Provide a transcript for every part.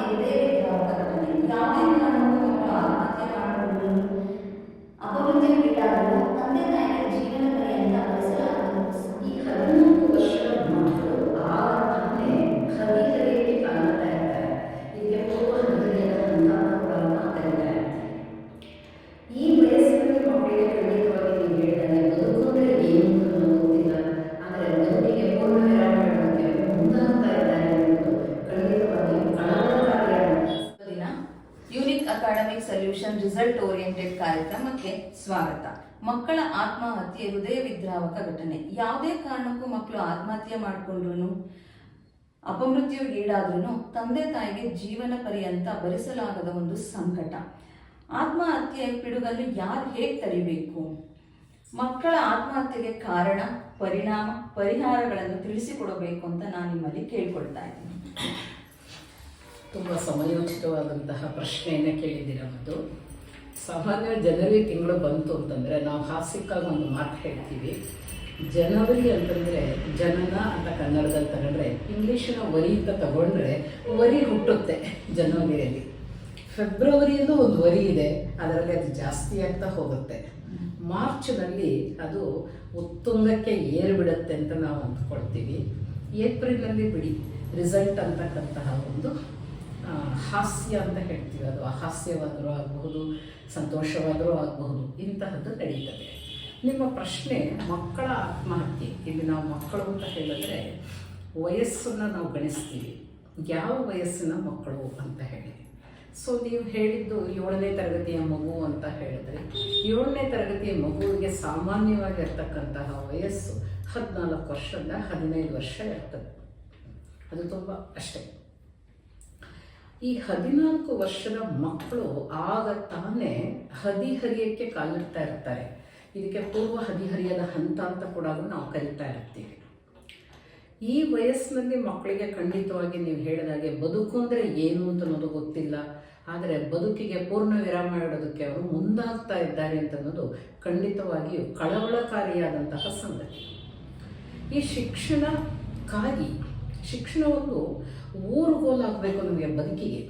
ಹೃದಯ ವಿದ್ರಾವಕ ಘಟನೆ. ಯಾವುದೇ ಕಾರಣಕ್ಕೂ ಮಕ್ಕಳು ಆತ್ಮಹತ್ಯೆ ಮಾಡಿಕೊಂಡು ಅಪಮೃತ್ಯುಗೀಡಾಗಲು ತಂದೆ ತಾಯಿಗೆ ಜೀವನ ಪರ್ಯಂತ ಭರಿಸಲಾಗದು. ಈ 14 ವರ್ಷದ ಮಕ್ಕಳು ಆಗ ತಾನೇ ಹದಿಹರೆಯಕ್ಕೆ ಕಾಣ್ತಾ ಇರ್ತಾರೆ. ಇದಕ್ಕೆ ಪೂರ್ವ ಹದಿಹರೆಯದ ಹಂತ ಕೂಡ ಕರೀತಾರೆ. ಈ ವಯಸ್ಸಿನಲ್ಲಿ ಮಕ್ಕಳಿಗೆ ಖಂಡಿತವಾಗಿ ನೀವು ಹೇಳಿದಾಗ ಬದುಕುಂದ್ರೆ ಏನು ಅಂತ ಗೊತ್ತಿಲ್ಲ, ಆದರೆ ಬದುಕಿಗೆ ಪೂರ್ಣ ವಿರಾಮ ಇಡೋದಕ್ಕೆ ಮುಂದಾಗ್ತಾ ಇದ್ದಾರೆ ಅನ್ನೋದು ಖಂಡಿತವಾಗಿ ಕಳವಳಕಾರಿಯಾದ ದಿನ unique academic solution result oriented ಕಾರ್ಯಕ್ರಮಕ್ಕೆ ಸ್ವಾಗತ. ಮಕ್ಕಳ ಆತ್ಮಹತ್ಯೆ ಹೃದಯ ವಿದ್ರಾವಕ ಘಟನೆ. ಯಾವುದೇ ಕಾರಣಕ್ಕೂ ಮಕ್ಕಳು ಆತ್ಮಹತ್ಯೆ ಮಾಡಿಕೊಂಡ್ರು ಅಪಮೃತ್ಯುಗೀಡಾದ್ರೂ ತಂದೆ ತಾಯಿಗೆ ಜೀವನ ಪರ್ಯಂತ ಭರಿಸಲಾಗದ ಒಂದು ಸಂಕಟ. ಆತ್ಮಹತ್ಯೆ ಪಿಡುಗನ್ನು ಯಾರು ಹೇಗೆ ತಡಿಬೇಕು? ಮಕ್ಕಳ ಆತ್ಮಹತ್ಯೆಗೆ ಕಾರಣ, ಪರಿಣಾಮ, ಪರಿಹಾರಗಳನ್ನು ತಿಳಿಸಿಕೊಡಬೇಕು ಅಂತ ನಾನು ನಿಮ್ಮಲ್ಲಿ ಕೇಳ್ಕೊಳ್ತಾ ಇದ್ದೀನಿ. ತುಂಬ ಸಮಯೋಚಿತವಾದಂತಹ ಪ್ರಶ್ನೆಯನ್ನು ಕೇಳಿದ್ದೀರ. ಮತ್ತು ಸಾಮಾನ್ಯ ಜನವರಿ ತಿಂಗಳು ಬಂತು ಅಂತಂದರೆ ನಾವು ಹಾಸ್ಯಕ್ಕಾಗಿ ಒಂದು ಮಾತು ಹೇಳ್ತೀವಿ. ಜನವರಿ ಅಂತಂದರೆ ಜನನ ಅಂತ ಕನ್ನಡದಲ್ಲಿ ತಗೊಂಡ್ರೆ, ಇಂಗ್ಲೀಷಿನ ವರಿ ಅಂತ ತಗೊಂಡ್ರೆ ವರಿ ಹುಟ್ಟುತ್ತೆ ಜನವರಿಯಲ್ಲಿ. ಫೆಬ್ರವರಿಯಲ್ಲೂ ಒಂದು ವರಿ ಇದೆ, ಅದರಲ್ಲಿ ಅದು ಜಾಸ್ತಿ ಆಗ್ತಾ ಹೋಗುತ್ತೆ. ಮಾರ್ಚ್ನಲ್ಲಿ ಅದು ಉತ್ತುಂಗಕ್ಕೆ ಏರ್ಬಿಡುತ್ತೆ ಅಂತ ನಾವು ಅಂದ್ಕೊಳ್ತೀವಿ. ಏಪ್ರಿಲಲ್ಲಿ ಬಿಡಿ ರಿಸಲ್ಟ್ ಅಂತಕ್ಕಂತಹ ಒಂದು ಹಾಸ್ಯ ಅಂತ ಹೇಳ್ತೀವಿ, ಅದು ಅಹಾಸ್ಯವಾದರೂ ಆಗಬಹುದು, ಸಂತೋಷವಾದರೂ ಆಗಬಹುದು, ಇಂತಹದ್ದು ನಡೀತದೆ. ನಿಮ್ಮ ಪ್ರಶ್ನೆ ಮಕ್ಕಳ ಆತ್ಮಹತ್ಯೆ. ಇಲ್ಲಿ ನಾವು ಮಕ್ಕಳು ಅಂತ ಹೇಳಿದ್ರೆ ವಯಸ್ಸನ್ನು ನಾವು ಗಣಿಸ್ತೀವಿ, ಯಾವ ವಯಸ್ಸಿನ ಮಕ್ಕಳು ಅಂತ ಹೇಳಿ. ಸೊ ನೀವು ಹೇಳಿದ್ದು 7ನೇ ತರಗತಿಯ ಮಗು ಅಂತ ಹೇಳಿದ್ರೆ, 7ನೇ ತರಗತಿಯ ಮಗುವಿಗೆ ಸಾಮಾನ್ಯವಾಗಿ ಇರ್ತಕ್ಕಂತಹ ವಯಸ್ಸು 14 ವರ್ಷದಿಂದ 15 ವರ್ಷ ಇರ್ತದೆ. ಅದು ತುಂಬ ಅಷ್ಟೇ. ಈ 14 ವರ್ಷದ ಮಕ್ಕಳು ಆಗ ತಾನೇ ಹದಿಹರಿಯಕ್ಕೆ ಕಾಲಿಡ್ತಾ ಇರ್ತಾರೆ. ಇದಕ್ಕೆ ಪೂರ್ವ ಹದಿಹರಿಯದ ಹಂತ ಅಂತ ಕೂಡ ನಾವು ಕರಿತಾ ಇರ್ತೀವಿ. ಈ ವಯಸ್ಸಿನಲ್ಲಿ ಮಕ್ಕಳಿಗೆ ಖಂಡಿತವಾಗಿ ನೀವು ಹೇಳಿದಾಗೆ ಬದುಕು ಅಂದರೆ ಏನು ಅಂತ ಅನ್ನೋದು ಗೊತ್ತಿಲ್ಲ, ಆದರೆ ಬದುಕಿಗೆ ಪೂರ್ಣ ವಿರಾಮ ಇಡೋದಕ್ಕೆ ಅವರು ಮುಂದಾಗ್ತಾ ಇದ್ದಾರೆ ಅಂತ ಅನ್ನೋದು ಖಂಡಿತವಾಗಿಯೂ ಕಳವಳಕಾರಿಯಾದಂತಹ ಸಂಗತಿ. ಈ ಶಿಕ್ಷಣಕ್ಕಾಗಿ ಶಿಕ್ಷಣ ಒಂದು ಊರುಗೋಲಾಗಬೇಕು ನಮಗೆ ಬದುಕಿಗೆ,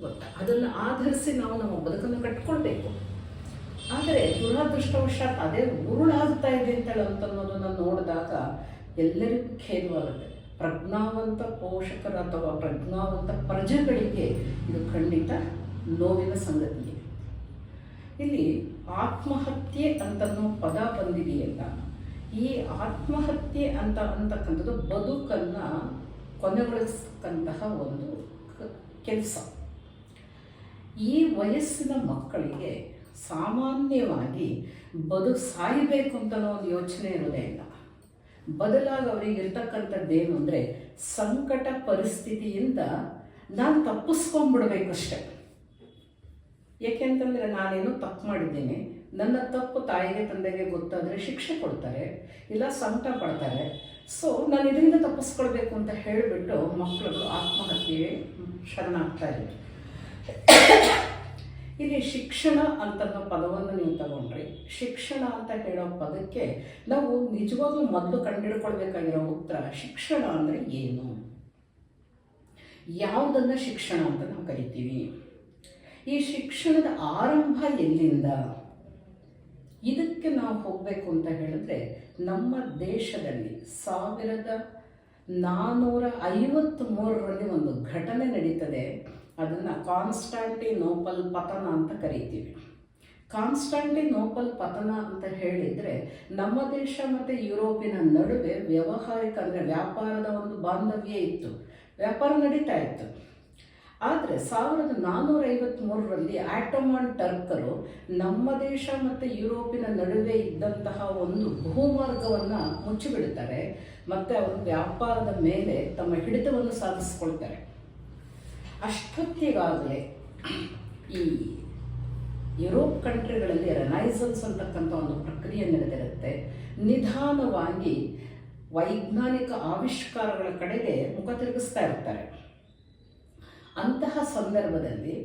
ಗೊತ್ತಾ? ಅದನ್ನು ಆಧರಿಸಿ ನಾವು ನಮ್ಮ ಬದುಕನ್ನು ಕಟ್ಕೊಳ್ಬೇಕು. ಆದರೆ ದುರಾದೃಷ್ಟವಶಾತ್ ಅದೇ ಉರುಳಾಗ್ತಾ ಇದೆ ಅಂತನ್ನೋದನ್ನು ನೋಡಿದಾಗ ಎಲ್ಲರಿಗೂ ಖೇದವಾಗುತ್ತೆ. ಪ್ರಜ್ಞಾವಂತ ಪೋಷಕರ ಅಥವಾ ಪ್ರಜ್ಞಾವಂತ ಪ್ರಜೆಗಳಿಗೆ ಇದು ಖಂಡಿತ ನೋವಿನ ಸಂಗತಿಯೇ. ಇಲ್ಲಿ ಆತ್ಮಹತ್ಯೆ ಅಂತನೋ ಪದ ಬಂದಿದೆಯಲ್ಲ, ಈ ಆತ್ಮಹತ್ಯೆ ಅಂತಕ್ಕಂಥದ್ದು ಬದುಕನ್ನು ಕೊನೆಗೊಳಿಸ್ತಕ್ಕಂತಹ ಒಂದು ಕೆಲಸ. ಈ ವಯಸ್ಸಿನ ಮಕ್ಕಳಿಗೆ ಸಾಮಾನ್ಯವಾಗಿ ಸಾಯಬೇಕು ಅಂತಲೋ ಒಂದು ಯೋಚನೆ ಇರೋದೇ ಇಲ್ಲ. ಬದಲಾಗಿ ಅವರಿಗೆ ಇರ್ತಕ್ಕಂಥದ್ದೇನು ಅಂದರೆ, ಸಂಕಟ ಪರಿಸ್ಥಿತಿಯಿಂದ ನಾನು ತಪ್ಪಿಸ್ಕೊಂಡ್ಬಿಡ್ಬೇಕಷ್ಟೆ. ಏಕೆಂತಂದರೆ ನಾನೇನೋ ತಪ್ಪು ಮಾಡಿದ್ದೀನಿ, ನನ್ನ ತಪ್ಪು ತಾಯಿಗೆ ತಂದೆಗೆ ಗೊತ್ತಾದರೆ ಶಿಕ್ಷೆ ಕೊಡ್ತಾರೆ, ಇಲ್ಲ ಸಂಕಟ ಪಡ್ತಾರೆ. ಸೊ ನಾನು ಇದರಿಂದ ತಪ್ಪಿಸ್ಕೊಳ್ಬೇಕು ಅಂತ ಹೇಳಿಬಿಟ್ಟು ಮಕ್ಕಳುಗಳು ಆತ್ಮಹತ್ಯೆಗೆ ಶರಣಾಗ್ತಾ ಇದ್ದಾರೆ. ಇಲ್ಲಿ ಶಿಕ್ಷಣ ಅಂತನ್ನೋ ಪದವನ್ನು ನೀವು ತಗೊಂಡ್ರಿ. ಶಿಕ್ಷಣ ಅಂತ ಹೇಳೋ ಪದಕ್ಕೆ ನಾವು ನಿಜವಾಗ್ಲೂ ಮೊದಲು ಕಂಡುಹಿಡ್ಕೊಳ್ಬೇಕಾಗಿರೋ ಉತ್ತರ, ಶಿಕ್ಷಣ ಅಂದರೆ ಏನು, ಯಾವುದನ್ನು ಶಿಕ್ಷಣ ಅಂತ ನಾವು ಕರಿತೀವಿ, ಈ ಶಿಕ್ಷಣದ ಆರಂಭ ಎಲ್ಲಿಂದ, ಇದಕ್ಕೆ ನಾವು ಹೋಗಬೇಕು ಅಂತ ಹೇಳಿದ್ರೆ ನಮ್ಮ ದೇಶದಲ್ಲಿ 1453ರಲ್ಲಿ ಒಂದು ಘಟನೆ ನಡೀತದೆ. ಅದನ್ನು ಕಾನ್ಸ್ಟಾಂಟಿನೋಪಲ್ ಪತನ ಅಂತ ಕರಿತೀವಿ. ಕಾನ್ಸ್ಟಾಂಟಿನೋಪಲ್ ಪತನ ಅಂತ ಹೇಳಿದರೆ ನಮ್ಮ ದೇಶ ಮತ್ತು ಯುರೋಪಿನ ನಡುವೆ ವ್ಯಾವಹಾರಿಕ ಅಂದರೆ ವ್ಯಾಪಾರದ ಒಂದು ಬಾಂಧವ್ಯ ಇತ್ತು, ವ್ಯಾಪಾರ ನಡೀತಾ ಇತ್ತು. ಆದರೆ 1453ರಲ್ಲಿ ಆಟೋಮನ್ ಟರ್ಕರು ನಮ್ಮ ದೇಶ ಮತ್ತು ಯುರೋಪಿನ ನಡುವೆ ಇದ್ದಂತಹ ಒಂದು ಭೂಮಾರ್ಗವನ್ನು ಮುಚ್ಚಿಬಿಡ್ತಾರೆ ಮತ್ತು ಅವರು ವ್ಯಾಪಾರದ ಮೇಲೆ ತಮ್ಮ ಹಿಡಿತವನ್ನು ಸಾಧಿಸ್ಕೊಳ್ತಾರೆ. ಅಷ್ಟೊತ್ತಿಗಾಗಲೇ ಈ ಯುರೋಪ್ ಕಂಟ್ರಿಗಳಲ್ಲಿ ರೆನೈಸನ್ಸ್ ಅಂತಕ್ಕಂಥ ಒಂದು ಪ್ರಕ್ರಿಯೆ ನಡೆದಿರುತ್ತೆ. ನಿಧಾನವಾಗಿ ವೈಜ್ಞಾನಿಕ ಆವಿಷ್ಕಾರಗಳ ಕಡೆಗೆ ಮುಖ ತಿರುಗಿಸ್ತಾ ಇರ್ತಾರೆ. ಅಂತಹ ಸಂದರ್ಭದಲ್ಲಿ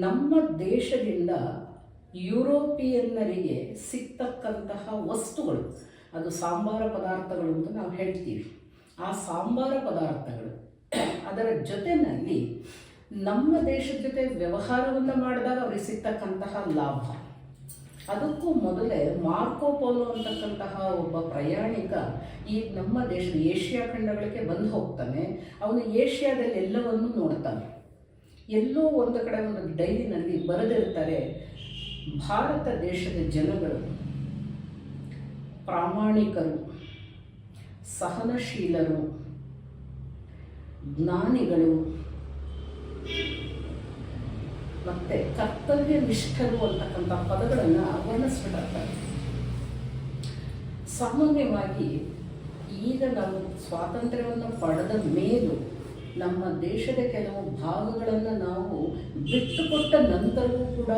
ನಮ್ಮ ದೇಶದಿಂದ ಯುರೋಪಿಯನ್ನರಿಗೆ ಸಿಗ್ತಕ್ಕಂತಹ ವಸ್ತುಗಳು, ಅದು ಸಾಂಬಾರ ಪದಾರ್ಥಗಳು ಅಂತ ನಾವು ಹೇಳ್ತೀವಿ. ಆ ಸಾಂಬಾರ ಪದಾರ್ಥಗಳು ಅದರ ಜೊತೆಯಲ್ಲಿ ನಮ್ಮ ದೇಶದ ಜೊತೆ ವ್ಯವಹಾರವನ್ನು ಮಾಡಿದಾಗ ಅವ್ರಿಗೆ ಸಿಗ್ತಕ್ಕಂತಹ ಲಾಭ. ಅದಕ್ಕೂ ಮೊದಲೇ ಮಾರ್ಕೋ ಪೋಲೋ ಅಂತಕ್ಕಂತಹ ಒಬ್ಬ ಪ್ರಯಾಣಿಕ ಈ ನಮ್ಮ ದೇಶದ ಏಷ್ಯಾ ಖಂಡಗಳಿಗೆ ಬಂದು ಹೋಗ್ತಾನೆ. ಅವನು ಏಷ್ಯಾದಲ್ಲಿ ಎಲ್ಲವನ್ನೂ ನೋಡ್ತಾನೆ. ಎಲ್ಲೋ ಒಂದು ಕಡೆ ಒಂದು ಡೈರಿನಲ್ಲಿ ಬರೆದಿರ್ತಾರೆ, ಭಾರತ ದೇಶದ ಜನಗಳು ಪ್ರಾಮಾಣಿಕರು, ಸಹನಶೀಲರು, ಜ್ಞಾನಿಗಳು ಮತ್ತು ಕರ್ತವ್ಯ ನಿಷ್ಠರು ಅಂತಕ್ಕಂಥ ಪದಗಳನ್ನು ವರ್ಣಿಸ್ಬಿಟ್ಟಿರ್ತಾರೆ. ಸಾಮಾನ್ಯವಾಗಿ ಈಗ ನಾವು ಸ್ವಾತಂತ್ರ್ಯವನ್ನು ಪಡೆದ ಮೇಲೂ ನಮ್ಮ ದೇಶದ ಕೆಲವು ಭಾಗಗಳನ್ನು ನಾವು ಬಿಟ್ಟುಕೊಟ್ಟ ನಂತರವೂ ಕೂಡ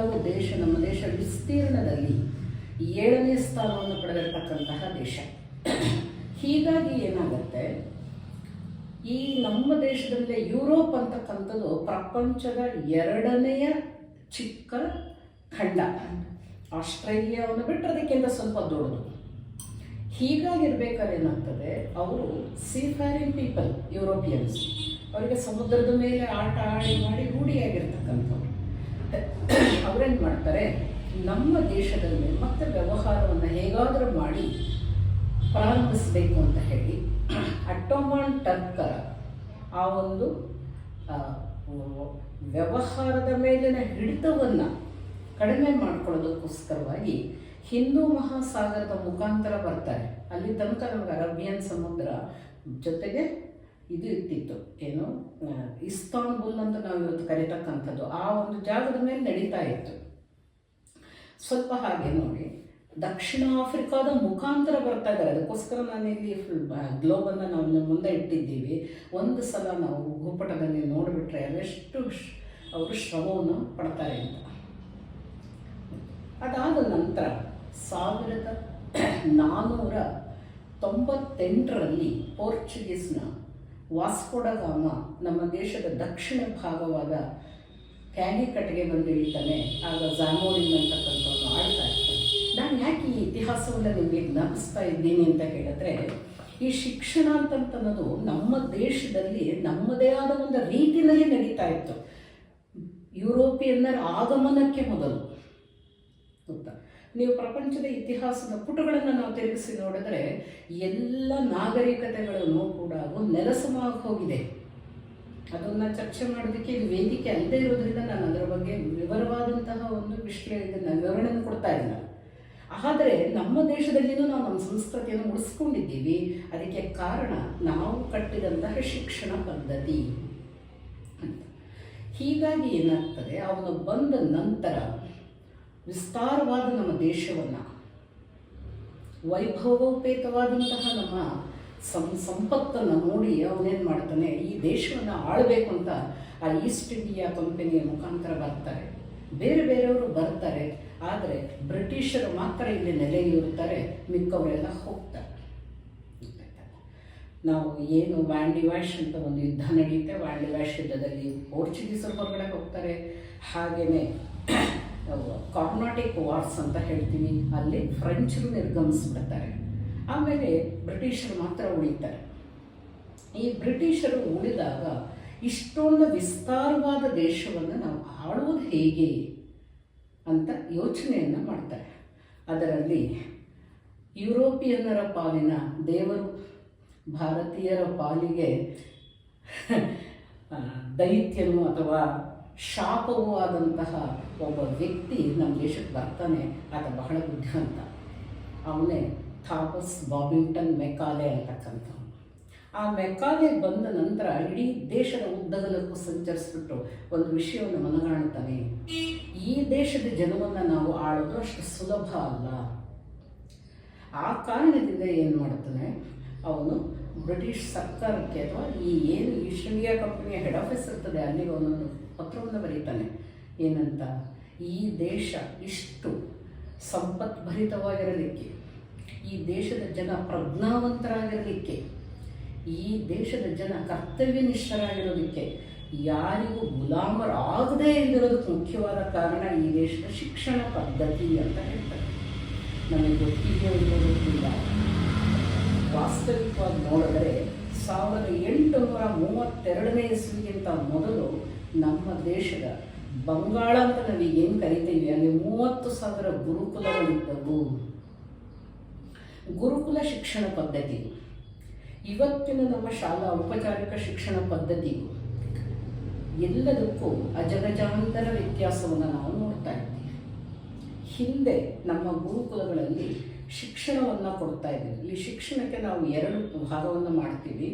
ನಮ್ಮ ದೇಶ ವಿಸ್ತೀರ್ಣದಲ್ಲಿ 7ನೇ ಸ್ಥಾನವನ್ನು ಪಡೆದಿರ್ತಕ್ಕಂತಹ ದೇಶ. ಹೀಗಾಗಿ ಏನಾಗುತ್ತೆ, ಈ ನಮ್ಮ ದೇಶದಲ್ಲೇ ಯುರೋಪ್ ಅಂತಕ್ಕಂಥದ್ದು ಪ್ರಪಂಚದ 2ನೇ ಚಿಕ್ಕ ಖಂಡ. ಆಸ್ಟ್ರೇಲಿಯಾವನ್ನು ಬಿಟ್ಟರೆ ಅದಕ್ಕಿಂತ ಸ್ವಲ್ಪ ದೊಡ್ಡದು. ಹೀಗಾಗಿರ್ಬೇಕಾದ್ರೆ ಏನಾಗ್ತದೆ, ಅವರು ಸೀಫೇರಿಂಗ್ ಪೀಪಲ್, ಯುರೋಪಿಯನ್ಸ್, ಅವರಿಗೆ ಸಮುದ್ರದ ಮೇಲೆ ಆಟ ಆಡಿ ಮಾಡಿ ರೂಢಿಯಾಗಿರ್ತಕ್ಕಂಥವ್ರು. ಅವರೇನು ಮಾಡ್ತಾರೆ, ನಮ್ಮ ದೇಶದಲ್ಲಿ ಮತ್ತೆ ವ್ಯವಹಾರವನ್ನು ಹೇಗಾದರೂ ಮಾಡಿ ಪ್ರಾರಂಭಿಸಬೇಕು ಅಂತ ಹೇಳಿ ಅಟ್ಟೋಮನ್ ಟರ್ಕರ ಆ ಒಂದು ವ್ಯವಹಾರದ ಮೇಲಿನ ಹಿಡಿತವನ್ನು ಕಡಿಮೆ ಮಾಡ್ಕೊಳ್ಳೋದಕ್ಕೋಸ್ಕರವಾಗಿ ಹಿಂದೂ ಮಹಾಸಾಗರದ ಮುಖಾಂತರ ಬರ್ತಾರೆ. ಅಲ್ಲಿ ತನಕ ನಮಗೆ ಅರೇಬಿಯನ್ ಸಮುದ್ರ ಜೊತೆಗೆ ಇದು ಇರ್ತಿತ್ತು, ಏನು ಇಸ್ತಾನ್ಬುಲ್ ಅಂತ ನಾವು ಇವತ್ತು ಕರೀತಕ್ಕಂಥದ್ದು, ಆ ಒಂದು ಜಾಗದ ಮೇಲೆ ನಡೀತಾ ಇತ್ತು. ಸ್ವಲ್ಪ ಹಾಗೆ ನೋಡಿ, ದಕ್ಷಿಣ ಆಫ್ರಿಕಾದ ಮುಖಾಂತರ ಬರ್ತಾ ಇದ್ದಾರೆ. ಅದಕ್ಕೋಸ್ಕರ ನಾನಿಲ್ಲಿ ಗ್ಲೋಬನ್ನು ನಾವು ಮುಂದೆ ಇಟ್ಟಿದ್ದೀವಿ. ಒಂದು ಸಲ ನಾವು ಭೂಪಟದಲ್ಲಿ ನೋಡಿಬಿಟ್ರೆ ಅದೆಷ್ಟು ಅವರು ಶ್ರಮವನ್ನು ಪಡ್ತಾರೆ ಅಂತ. ಅದಾದ ನಂತರ 1498ರಲ್ಲಿ ಪೋರ್ಚುಗೀಸ್ನ ವಾಸ್ಕೋ ಡ ಗಾಮ ನಮ್ಮ ದೇಶದ ದಕ್ಷಿಣ ಭಾಗವಾದ ಕ್ಯಾಲಿಕಟ್ಗೆ ಬಂದು ಇಳಿತಾನೆ. ಆಗ ಜಾಮೋರಿನ್ ಅಂತಕ್ಕಂಥವ್ನು ಆಳ್ತಾ ಇರ್ತಾನೆ. ನಾನು ಯಾಕೆ ಈ ಇತಿಹಾಸವನ್ನು ನಿಮಗೆ ಜ್ಞಾಪಿಸ್ತಾ ಇದ್ದೀನಿ ಅಂತ ಹೇಳಿದ್ರೆ, ಈ ಶಿಕ್ಷಣ ಅಂತನ್ನೋದು ನಮ್ಮ ದೇಶದಲ್ಲಿ ನಮ್ಮದೇ ಆದ ಒಂದು ರೀತಿಯಲ್ಲಿ ನಡೀತಾ ಇತ್ತು. ಯುರೋಪಿಯನ್ನರ ಆಗಮನಕ್ಕೆ ಮೊದಲು ಗೊತ್ತಾ, ನೀವು ಪ್ರಪಂಚದ ಇತಿಹಾಸದ ಪುಟಗಳನ್ನು ನಾವು ತಿರುಗಿಸಿ ನೋಡಿದ್ರೆ ಎಲ್ಲ ನಾಗರಿಕತೆಗಳನ್ನು ಕೂಡ ನೆಲಸಮಾಗಿ ಹೋಗಿದೆ. ಅದನ್ನು ಚರ್ಚೆ ಮಾಡೋದಕ್ಕೆ ಇದು ವೇದಿಕೆ ಅಲ್ಲದೆ ಇರೋದ್ರಿಂದ ನಾನು ಅದರ ಬಗ್ಗೆ ವಿವರವಾದಂತಹ ಒಂದು ವಿವರಣೆಯನ್ನು ಕೊಡ್ತಾ ಇಲ್ಲ. ಆದರೆ ನಮ್ಮ ದೇಶದಲ್ಲಿನೂ ನಾವು ನಮ್ಮ ಸಂಸ್ಕೃತಿಯನ್ನು ಉಳಿಸ್ಕೊಂಡಿದ್ದೀವಿ. ಅದಕ್ಕೆ ಕಾರಣ ನಾವು ಕಟ್ಟಿದಂತಹ ಶಿಕ್ಷಣ ಪದ್ಧತಿ ಅಂತ. ಹೀಗಾಗಿ ಏನಾಗ್ತದೆ, ಅವನು ಬಂದ ನಂತರ ವಿಸ್ತಾರವಾದ ನಮ್ಮ ದೇಶವನ್ನು, ವೈಭವೋಪೇತವಾದಂತಹ ನಮ್ಮ ಸಂಪತ್ತನ್ನು ನೋಡಿ ಅವನೇನು ಮಾಡ್ತಾನೆ, ಈ ದೇಶವನ್ನು ಆಳಬೇಕು ಅಂತ ಆ ಈಸ್ಟ್ ಇಂಡಿಯಾ ಕಂಪನಿಯ ಮುಖಾಂತರ ಬರ್ತಾರೆ. ಬೇರೆ ಬೇರೆಯವರು ಬರ್ತಾರೆ, ಆದರೆ ಬ್ರಿಟಿಷರು ಮಾತ್ರ ಇಲ್ಲಿ ನೆಲೆಯೂರುತ್ತಾರೆ, ಮಿಕ್ಕವರೆಲ್ಲ ಹೋಗ್ತಾರೆ. ನಾವು ಏನು ವ್ಯಾಂಡಿವ್ಯಾಶ್ ಅಂತ ಒಂದು ಯುದ್ಧ ನಡೆಯುತ್ತೆ, ವ್ಯಾಂಡಿವ್ಯಾಶ್ ಯುದ್ಧದಲ್ಲಿ ಪೋರ್ಚುಗೀಸರು ಹೊರಗಡೆ ಹೋಗ್ತಾರೆ. ಹಾಗೆಯೇ ಕಾರ್ನಾಟಿಕ್ ವಾರ್ಸ್ ಅಂತ ಹೇಳ್ತೀವಿ, ಅಲ್ಲಿ ಫ್ರೆಂಚರು ನಿರ್ಗಮಿಸ್ಬಿಡ್ತಾರೆ. ಆಮೇಲೆ ಬ್ರಿಟಿಷರು ಮಾತ್ರ ಉಳಿತಾರೆ. ಈ ಬ್ರಿಟಿಷರು ಉಳಿದಾಗ ಇಷ್ಟೊಂದು ವಿಸ್ತಾರವಾದ ದೇಶವನ್ನು ನಾವು ಆಳುವುದು ಹೇಗೆ ಅಂತ ಯೋಚನೆಯನ್ನು ಮಾಡ್ತಾರೆ. ಅದರಲ್ಲಿ ಯುರೋಪಿಯನ್ನರ ಪಾಲಿನ ದೇವರು, ಭಾರತೀಯರ ಪಾಲಿಗೆ ದೈತ್ಯನು ಅಥವಾ ಶಾಪವೂ ಆದಂತಹ ಒಬ್ಬ ವ್ಯಕ್ತಿ ನಮ್ಮ ದೇಶಕ್ಕೆ ಬರ್ತಾನೆ. ಆತ ಬಹಳ ಬುದ್ಧಿವಂತ. ಅವನೇ ಥಾಮಸ್ ಬಾಬಿಂಗ್ಟನ್ ಮೆಕಾಲೆ ಅಂತಕ್ಕಂಥ. ಆ ಮೆಕಾಲೆ ಬಂದ ನಂತರ ಇಡೀ ದೇಶದ ಉದ್ದಗಲಕ್ಕೂ ಸಂಚರಿಸ್ಬಿಟ್ಟು ಒಂದು ವಿಷಯವನ್ನು ಮನಗಾಣ್ತಾನೆ, ಈ ದೇಶದ ಜನವನ್ನು ನಾವು ಆಳೋದು ಅಷ್ಟು ಸುಲಭ ಅಲ್ಲ. ಆ ಕಾರಣದಿಂದ ಏನು ಮಾಡ್ತಾನೆ, ಅವನು ಬ್ರಿಟಿಷ್ ಸರ್ಕಾರಕ್ಕೆ ಅಥವಾ ಈ ಏನು ಈಸ್ಟ್ ಇಂಡಿಯಾ ಕಂಪನಿಯ ಹೆಡ್ ಆಫೀಸ್ ಇರ್ತದೆ ಅಲ್ಲಿಗೆ ಒಂದೊಂದು ಪತ್ರವನ್ನು ಬರೀತಾನೆ. ಏನಂತ, ಈ ದೇಶ ಇಷ್ಟು ಸಂಪತ್ಭರಿತವಾಗಿರಲಿಕ್ಕೆ, ಈ ದೇಶದ ಜನ ಪ್ರಜ್ಞಾವಂತರಾಗಿರಲಿಕ್ಕೆ, ಈ ದೇಶದ ಜನ ಕರ್ತವ್ಯನಿಷ್ಠರಾಗಿರೋದಕ್ಕೆ, ಯಾರಿಗೂ ಗುಲಾಮರಾಗದೇ ಇಲ್ಲಿರೋದಕ್ಕೆ ಮುಖ್ಯವಾದ ಕಾರಣ ಈ ದೇಶದ ಶಿಕ್ಷಣ ಪದ್ಧತಿ ಅಂತ ಹೇಳ್ತಾರೆ. ನಮಗೆ ಗೊತ್ತಿದೆಯೋ ಗೊತ್ತಿಲ್ಲ, ವಾಸ್ತವಿಕವಾಗಿ ನೋಡಿದರೆ 1832ನೇ ಇಸ್ವಿಗಿಂತ ಮೊದಲು ನಮ್ಮ ದೇಶದ ಬಂಗಾಳ ಅಂತ ನಾವು ಏನು ಕರಿತೀವಿ ಅಲ್ಲಿ 30,000 ಗುರುಕುಲಗಳಿದ್ದವು. ಗುರುಕುಲ ಶಿಕ್ಷಣ ಪದ್ಧತಿ ಇವತ್ತಿನ ನಮ್ಮ ಶಾಲಾ ಔಪಚಾರಿಕ ಶಿಕ್ಷಣ ಪದ್ಧತಿಗೂ ಎಲ್ಲದಕ್ಕೂ ಅಜಗಜಾಂತರ ವ್ಯತ್ಯಾಸವನ್ನು ನಾವು ನೋಡ್ತಾ ಇದ್ದೀವಿ. ಹಿಂದೆ ನಮ್ಮ ಗುರುಕುಲಗಳಲ್ಲಿ ಶಿಕ್ಷಣವನ್ನು ಕೊಡ್ತಾ ಇದ್ದೀವಿ. ಈ ಶಿಕ್ಷಣಕ್ಕೆ ನಾವು 2 ಭಾಗವನ್ನು ಮಾಡ್ತೀವಿ.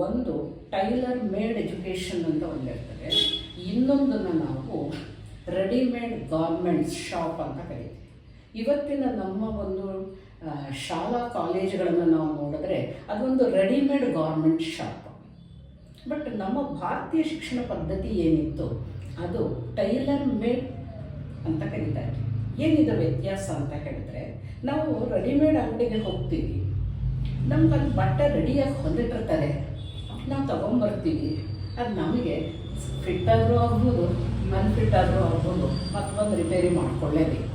ಒಂದು ಟೈಲರ್ ಮೇಡ್ ಎಜುಕೇಷನ್ ಅಂತ ಒಂದು ಹೇಳ್ತಾರೆ, ಇನ್ನೊಂದನ್ನು ನಾವು ರೆಡಿಮೇಡ್ ಗಾರ್ಮೆಂಟ್ಸ್ ಶಾಪ್ ಅಂತ ಕರಿತೀವಿ. ಇವತ್ತಿನ ನಮ್ಮ ಒಂದು ಶಾಲಾ ಕಾಲೇಜುಗಳನ್ನು ನಾವು ನೋಡಿದ್ರೆ ಅದೊಂದು ರೆಡಿಮೇಡ್ ಗಾರ್ಮೆಂಟ್ ಶಾಪ್. ಬಟ್ ನಮ್ಮ ಭಾರತೀಯ ಶಿಕ್ಷಣ ಪದ್ಧತಿ ಏನಿತ್ತು ಅದು ಟೈಲರ್ ಮೇಡ್ ಅಂತ ಕರೀತಾರೆ. ಏನಿದೆ ವ್ಯತ್ಯಾಸ ಅಂತ ಹೇಳಿದ್ರೆ, ನಾವು ರೆಡಿಮೇಡ್ ಅಂಗಡಿಗೆ ಹೋಗ್ತೀವಿ, ನಮ್ಗೆ ಅದು ಬಟ್ಟೆ ರೆಡಿಯಾಗಿ ಹೊಂದಿಟ್ಟಿರ್ತಾರೆ, ನಾವು ತೊಗೊಂಬರ್ತೀವಿ. ಅದು ನಮಗೆ ಫಿಟ್ ಆದರೂ ಆಗ್ಬೋದು, ಅನ್ಫಿಟ್ ಆದರೂ ಆಗ್ಬೋದು, ಮತ್ತೊಂದು ರಿಪೇರಿ ಮಾಡಿಕೊಳ್ಳೇಬೇಕು.